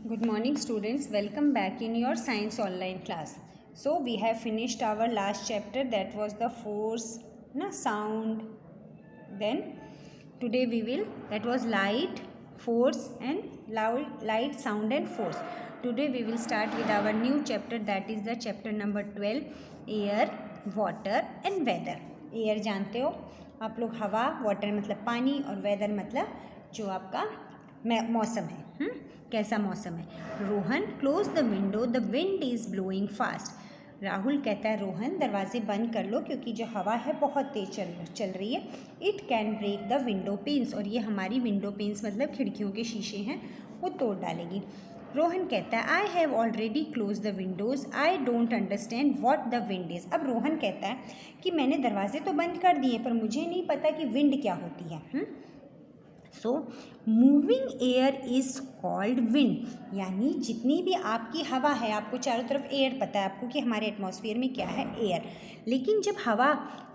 Good morning students, welcome back in your science online class. So we have finished our last chapter, that was the force, sound. Then today that was light, force and light, sound and force. Today we will start with our new chapter, that is the chapter number 12, air, water and weather. Air जानते हो आप लोग, हवा, water मतलब पानी और weather मतलब जो आपका मौसम है, कैसा मौसम है। Rohan close the window, the wind is blowing fast. Rahul कहता है रोहन दरवाजे बंद कर लो क्योंकि जो हवा है बहुत तेज चल रही है। It can break the window panes, और ये हमारी विंडो पेन्स मतलब खिड़कियों के शीशे हैं वो तोड़ डालेगी। रोहन कहता है I have already close the Windows, I don't understand what the wind is. अब रोहन कहता है कि मैंने दरवाजे तो बंद कर दिए पर मुझे नहीं पता कि विंड क्या होती है। सो moving air is called wind, यानी जितनी भी आपकी हवा है, आपको चारों तरफ एयर पता है आपको कि हमारे एटमॉस्फेयर में क्या है, एयर। लेकिन जब हवा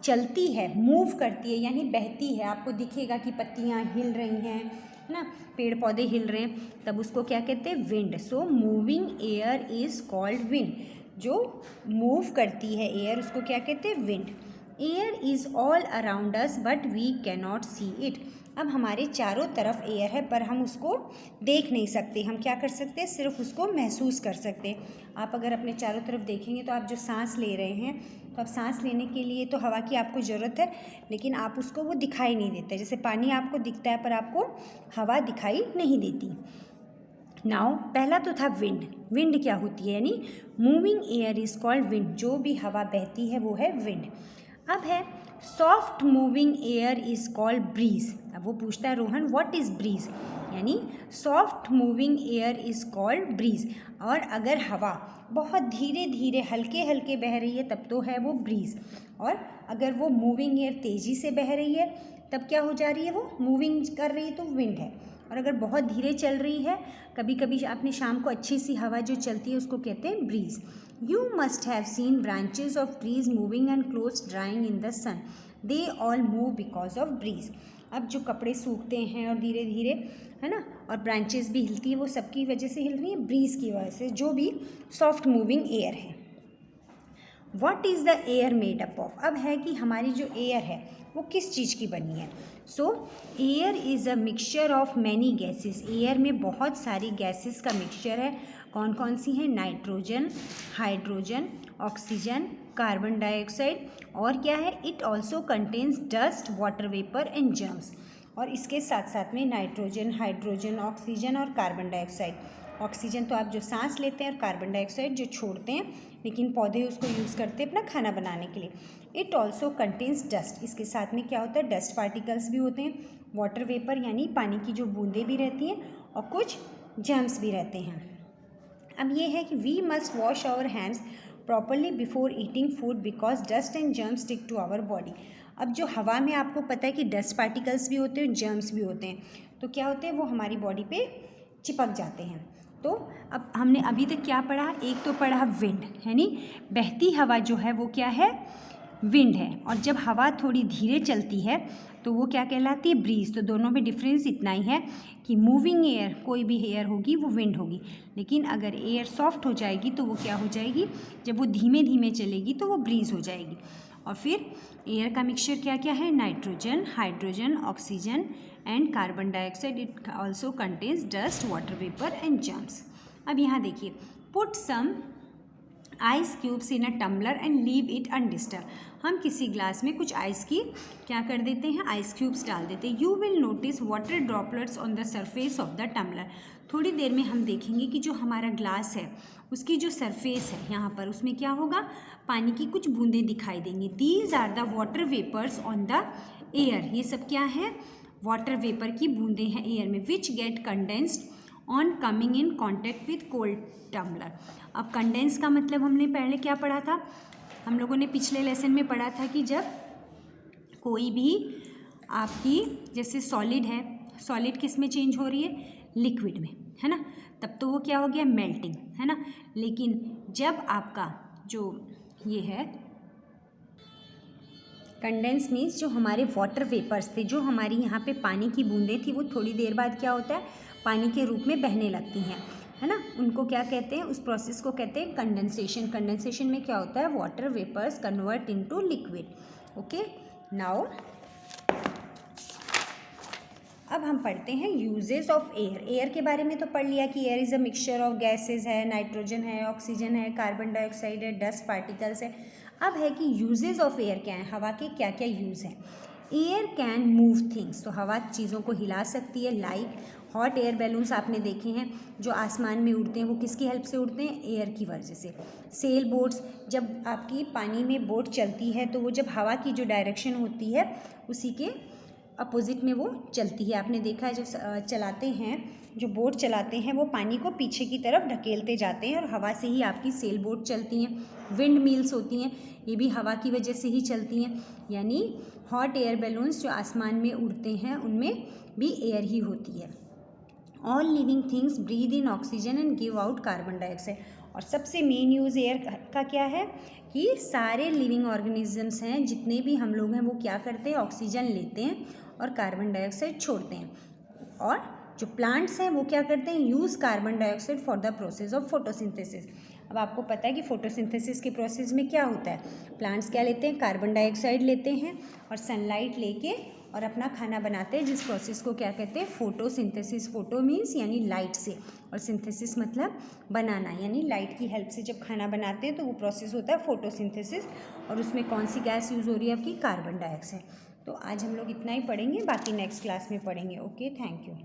चलती है, मूव करती है यानी बहती है, आपको दिखेगा कि पत्तियाँ हिल रही हैं, है ना, पेड़ पौधे हिल रहे हैं, तब उसको क्या कहते हैं, wind. So moving air is called wind. जो मूव करती है एयर उसको क्या कहते हैं, wind. Air is all around us but we cannot see it. अब हमारे चारों तरफ एयर है पर हम उसको देख नहीं सकते। हम क्या कर सकते हैं, सिर्फ उसको महसूस कर सकते हैं। आप अगर अपने चारों तरफ देखेंगे तो आप जो सांस ले रहे हैं, तो अब सांस लेने के लिए तो हवा की आपको ज़रूरत है, लेकिन आप उसको वो दिखाई नहीं देता। जैसे पानी आपको दिखता है पर आपको हवा दिखाई नहीं देती। नाउ पहला तो था विंड। विंड क्या होती है, यानी moving air is called wind. जो भी हवा बहती है वो है विंड। अब है soft moving air is called breeze. अब वो पूछता है रोहन व्हाट इज़ ब्रीज, यानी soft moving air is called breeze. और अगर हवा बहुत धीरे धीरे हल्के हल्के बह रही है तब तो है वो ब्रीज, और अगर वो मूविंग एयर तेज़ी से बह रही है तब क्या हो जा रही है, वो मूविंग कर रही है तो विंड है। और अगर बहुत धीरे चल रही है, कभी कभी आपने शाम को अच्छी सी हवा जो चलती है उसको कहते हैं bridge. You must have seen branches of trees moving and clothes drying in the sun. They all move because of breeze. अब जो कपड़े सूखते हैं और धीरे धीरे, है ना, और ब्रांचेस भी हिलती है, वो सबकी वजह से हिल रही है, ब्रीज की वजह से, जो भी सॉफ्ट मूविंग एयर है। What is the air made up of? अब है कि हमारी जो एयर है वो किस चीज़ की बनी है। सो air is a mixture of many gases. Air में बहुत सारी गैसेस का मिक्सचर है। कौन कौन सी हैं, nitrogen, hydrogen, oxygen, carbon dioxide, और क्या है, it also contains dust, water vapour and germs. और इसके साथ साथ में नाइट्रोजन, हाइड्रोजन, ऑक्सीजन और कार्बन डाइऑक्साइड। ऑक्सीजन तो आप जो सांस लेते हैं और कार्बन डाइऑक्साइड जो छोड़ते हैं, लेकिन पौधे उसको यूज़ करते हैं अपना खाना बनाने के लिए। इट ऑल्सो कंटेन्स डस्ट, इसके साथ में क्या होता है, डस्ट पार्टिकल्स भी होते हैं, वाटर वेपर यानी पानी की जो बूंदें भी रहती हैं, और कुछ जर्म्स भी रहते हैं। अब ये है कि we must wash our hands properly before eating food because dust and germs stick to our body. अब जो हवा में आपको पता है कि डस्ट पार्टिकल्स भी होते हैं, जर्म्स भी होते हैं, तो क्या होते हैं, वो हमारी बॉडी पे चिपक जाते हैं। तो अब हमने अभी तक क्या पढ़ा, एक तो पढ़ा विंड, है नी, बहती हवा जो है वो क्या है, विंड है। और जब हवा थोड़ी धीरे चलती है तो वो क्या कहलाती है, ब्रीज। तो दोनों में डिफरेंस इतना ही है कि मूविंग एयर, कोई भी एयर होगी वो विंड होगी, लेकिन अगर एयर सॉफ्ट हो जाएगी तो वो क्या हो जाएगी, जब वो धीमे धीमे चलेगी तो वो ब्रीज हो जाएगी। और फिर एयर का मिक्सचर क्या क्या है, nitrogen, hydrogen, oxygen and carbon dioxide. It also contains dust, water vapour and germs. अब यहाँ देखिए, put some ice cubes in a tumbler and leave it undisturb. हम किसी ग्लास में कुछ आइस की क्या कर देते हैं, आइस क्यूब्स डाल देते हैं। You will notice water droplets on the surface of the tumbler. थोड़ी देर में हम देखेंगे कि जो हमारा ग्लास है उसकी जो सरफेस है यहाँ पर, उसमें क्या होगा, पानी की कुछ बूंदें दिखाई देंगी। These are the water vapours on the air. ये सब क्या है, वाटर वेपर की बूंदें हैं एयर में, which get condensed on coming in contact with cold tumbler. अब कंडेंस का मतलब हमने पहले क्या पढ़ा था, हम लोगों ने पिछले लेसन में पढ़ा था कि जब कोई भी आपकी जैसे सॉलिड है, सॉलिड किस में चेंज हो रही है, लिक्विड में, है ना, तब तो वो क्या हो गया, मेल्टिंग, है ना। लेकिन जब आपका जो ये है कंडेंस मीन्स जो हमारे वाटर वेपर्स थे, जो हमारी यहाँ पे पानी की बूंदें थी, वो थोड़ी देर बाद क्या होता है, पानी के रूप में बहने लगती हैं। है ना, उनको क्या कहते हैं, उस प्रोसेस को कहते हैं कंडेंसेशन। कंडेंसेशन में क्या होता है, water vapours convert into liquid. Okay, now अब हम पढ़ते हैं यूजेस ऑफ एयर। एयर के बारे में तो पढ़ लिया कि air is a mixture of gases है, नाइट्रोजन है, ऑक्सीजन है, कार्बन डाइऑक्साइड है, डस्ट पार्टिकल्स है। अब है कि यूजेस ऑफ एयर क्या है, हवा के क्या क्या यूज़ हैं। एयर कैन मूव थिंग्स, तो हवा चीज़ों को हिला सकती है। लाइक हॉट एयर बैलून्स आपने देखे हैं जो आसमान में उड़ते हैं, वो किसकी हेल्प से उड़ते हैं, एयर की वजह से। सेल बोट्स, जब आपकी पानी में बोट चलती है तो वो जब हवा की जो डायरेक्शन होती है उसी के अपोजिट में वो चलती है। आपने देखा है जो चलाते हैं, जो बोट चलाते हैं वो पानी को पीछे की तरफ ढकेलते जाते हैं और हवा से ही आपकी सेल बोट चलती हैं। विंड मिल्स होती हैं, ये भी हवा की वजह से ही चलती हैं। यानी हॉट एयर बैलून्स जो आसमान में उड़ते हैं उनमें भी एयर ही होती है। All living things breathe in oxygen and give out carbon dioxide. और सबसे मेन यूज़ एयर का क्या है कि सारे लिविंग ऑर्गेनिजम्स हैं, जितने भी हम लोग हैं, वो क्या करते हैं, ऑक्सीजन लेते हैं और कार्बन डाइऑक्साइड छोड़ते हैं। और जो प्लांट्स हैं वो क्या करते हैं, use carbon dioxide for the process of photosynthesis. अब आपको पता है कि फोटोसिंथेसिस के प्रोसेस में क्या होता है, प्लांट्स क्या लेते हैं, कार्बन डाइऑक्साइड लेते हैं और सनलाइट लेके और अपना खाना बनाते हैं, जिस प्रोसेस को क्या कहते हैं, फोटोसिंथेसिस। फोटो मीन्स यानी लाइट से, और सिंथेसिस मतलब बनाना, यानी लाइट की हेल्प से जब खाना बनाते हैं तो वो प्रोसेस होता है फोटोसिंथेसिस। और उसमें कौन सी गैस यूज़ हो रही है आपकी, कार्बन डाइऑक्साइड। तो आज हम लोग इतना ही पढ़ेंगे, बाकी नेक्स्ट क्लास में पढ़ेंगे। Okay, thank you.